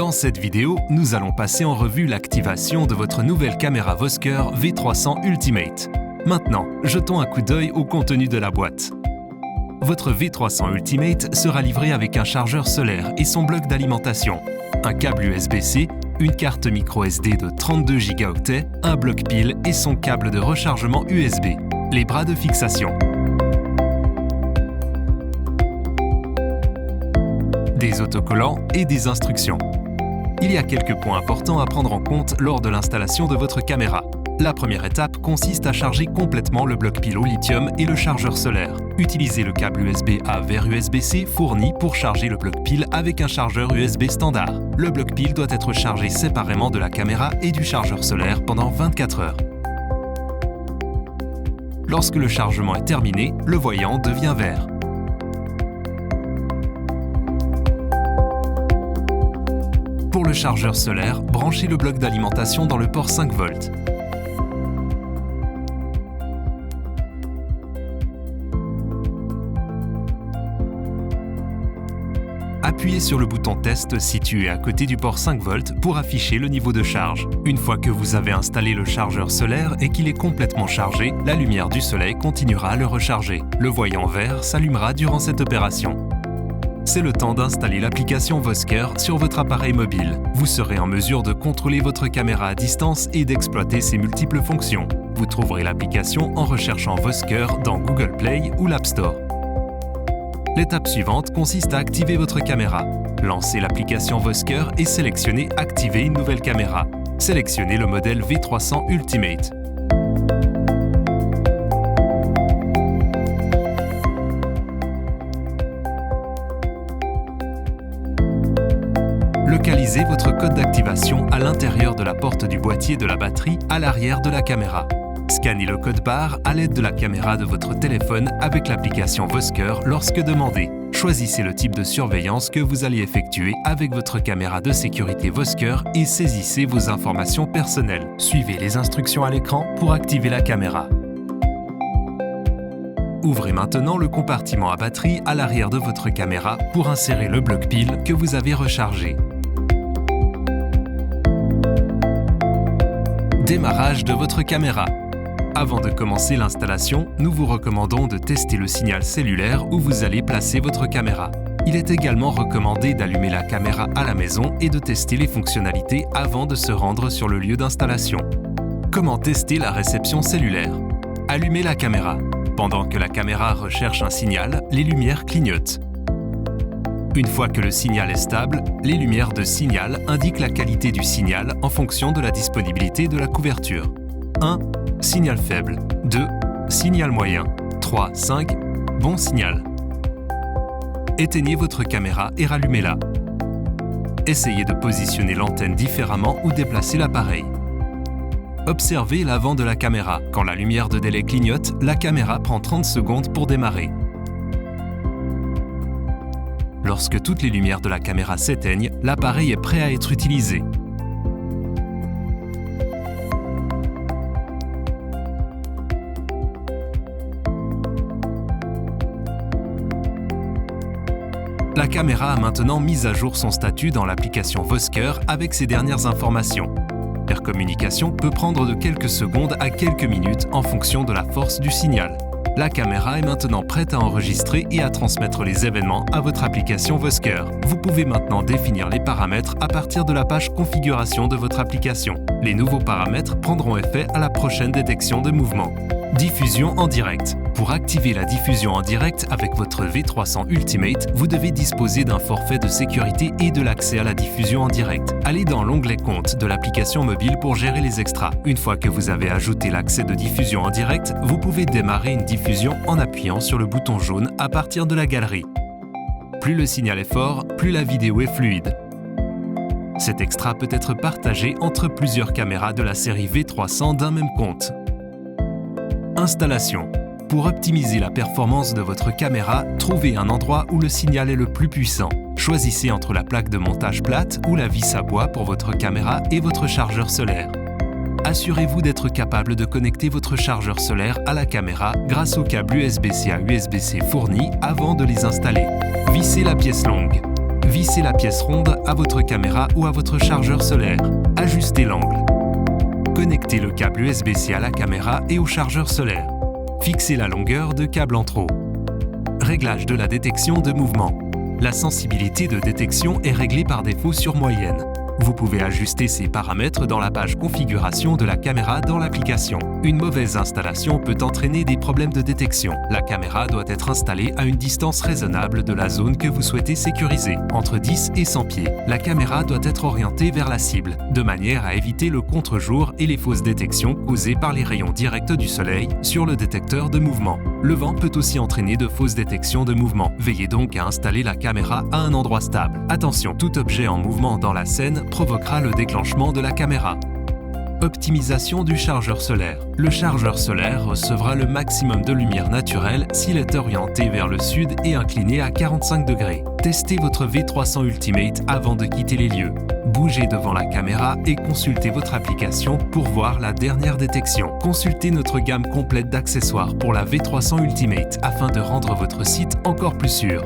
Dans cette vidéo, nous allons passer en revue l'activation de votre nouvelle caméra Vosker V300 Ultimate. Maintenant, jetons un coup d'œil au contenu de la boîte. Votre V300 Ultimate sera livré avec un chargeur solaire et son bloc d'alimentation, un câble USB-C, une carte micro-SD de 32 Go, un bloc pile et son câble de rechargement USB, les bras de fixation. Des autocollants et des instructions. Il y a quelques points importants à prendre en compte lors de l'installation de votre caméra. La première étape consiste à charger complètement le bloc pile au lithium et le chargeur solaire. Utilisez le câble USB-A vers USB-C fourni pour charger le bloc pile avec un chargeur USB standard. Le bloc pile doit être chargé séparément de la caméra et du chargeur solaire pendant 24 heures. Lorsque le chargement est terminé, le voyant devient vert. Pour le chargeur solaire, branchez le bloc d'alimentation dans le port 5 volts. Appuyez sur le bouton test situé à côté du port 5 volts pour afficher le niveau de charge. Une fois que vous avez installé le chargeur solaire et qu'il est complètement chargé, la lumière du soleil continuera à le recharger. Le voyant vert s'allumera durant cette opération. C'est le temps d'installer l'application Vosker sur votre appareil mobile. Vous serez en mesure de contrôler votre caméra à distance et d'exploiter ses multiples fonctions. Vous trouverez l'application en recherchant Vosker dans Google Play ou l'App Store. L'étape suivante consiste à activer votre caméra. Lancez l'application Vosker et sélectionnez « Activer une nouvelle caméra ». Sélectionnez le modèle V300 Ultimate. Localisez votre code d'activation à l'intérieur de la porte du boîtier de la batterie à l'arrière de la caméra. Scannez le code barre à l'aide de la caméra de votre téléphone avec l'application Vosker lorsque demandé. Choisissez le type de surveillance que vous allez effectuer avec votre caméra de sécurité Vosker et saisissez vos informations personnelles. Suivez les instructions à l'écran pour activer la caméra. Ouvrez maintenant le compartiment à batterie à l'arrière de votre caméra pour insérer le bloc pile que vous avez rechargé. Démarrage de votre caméra. Avant de commencer l'installation, nous vous recommandons de tester le signal cellulaire où vous allez placer votre caméra. Il est également recommandé d'allumer la caméra à la maison et de tester les fonctionnalités avant de se rendre sur le lieu d'installation. Comment tester la réception cellulaire? Allumez la caméra. Pendant que la caméra recherche un signal, les lumières clignotent. Une fois que le signal est stable, les lumières de signal indiquent la qualité du signal en fonction de la disponibilité de la couverture. 1. Signal faible. 2. Signal moyen. 3. 5. Bon signal. Éteignez votre caméra et rallumez-la. Essayez de positionner l'antenne différemment ou déplacer l'appareil. Observez l'avant de la caméra. Quand la lumière de délai clignote, la caméra prend 30 secondes pour démarrer. Lorsque toutes les lumières de la caméra s'éteignent, l'appareil est prêt à être utilisé. La caméra a maintenant mis à jour son statut dans l'application Vosker avec ses dernières informations. Leur communication peut prendre de quelques secondes à quelques minutes en fonction de la force du signal. La caméra est maintenant prête à enregistrer et à transmettre les événements à votre application Vosker. Vous pouvez maintenant définir les paramètres à partir de la page configuration de votre application. Les nouveaux paramètres prendront effet à la prochaine détection de mouvement. Diffusion en direct. Pour activer la diffusion en direct avec votre V300 Ultimate, vous devez disposer d'un forfait de sécurité et de l'accès à la diffusion en direct. Allez dans l'onglet Compte de l'application mobile pour gérer les extras. Une fois que vous avez ajouté l'accès de diffusion en direct, vous pouvez démarrer une diffusion en appuyant sur le bouton jaune à partir de la galerie. Plus le signal est fort, plus la vidéo est fluide. Cet extra peut être partagé entre plusieurs caméras de la série V300 d'un même compte. Installation. Pour optimiser la performance de votre caméra, trouvez un endroit où le signal est le plus puissant. Choisissez entre la plaque de montage plate ou la vis à bois pour votre caméra et votre chargeur solaire. Assurez-vous d'être capable de connecter votre chargeur solaire à la caméra grâce au câble USB-C à USB-C fourni avant de les installer. Vissez la pièce longue. Vissez la pièce ronde à votre caméra ou à votre chargeur solaire. Ajustez l'angle. Connectez le câble USB-C à la caméra et au chargeur solaire. Fixez la longueur de câble en trop. Réglage de la détection de mouvement. La sensibilité de détection est réglée par défaut sur moyenne. Vous pouvez ajuster ces paramètres dans la page configuration de la caméra dans l'application. Une mauvaise installation peut entraîner des problèmes de détection. La caméra doit être installée à une distance raisonnable de la zone que vous souhaitez sécuriser, entre 10 et 100 pieds. La caméra doit être orientée vers la cible, de manière à éviter le contre-jour et les fausses détections causées par les rayons directs du soleil sur le détecteur de mouvement. Le vent peut aussi entraîner de fausses détections de mouvement. Veillez donc à installer la caméra à un endroit stable. Attention, tout objet en mouvement dans la scène provoquera le déclenchement de la caméra. Optimisation du chargeur solaire. Le chargeur solaire recevra le maximum de lumière naturelle s'il est orienté vers le sud et incliné à 45 degrés. Testez votre V300 Ultimate avant de quitter les lieux. Bougez devant la caméra et consultez votre application pour voir la dernière détection. Consultez notre gamme complète d'accessoires pour la V300 Ultimate afin de rendre votre site encore plus sûr.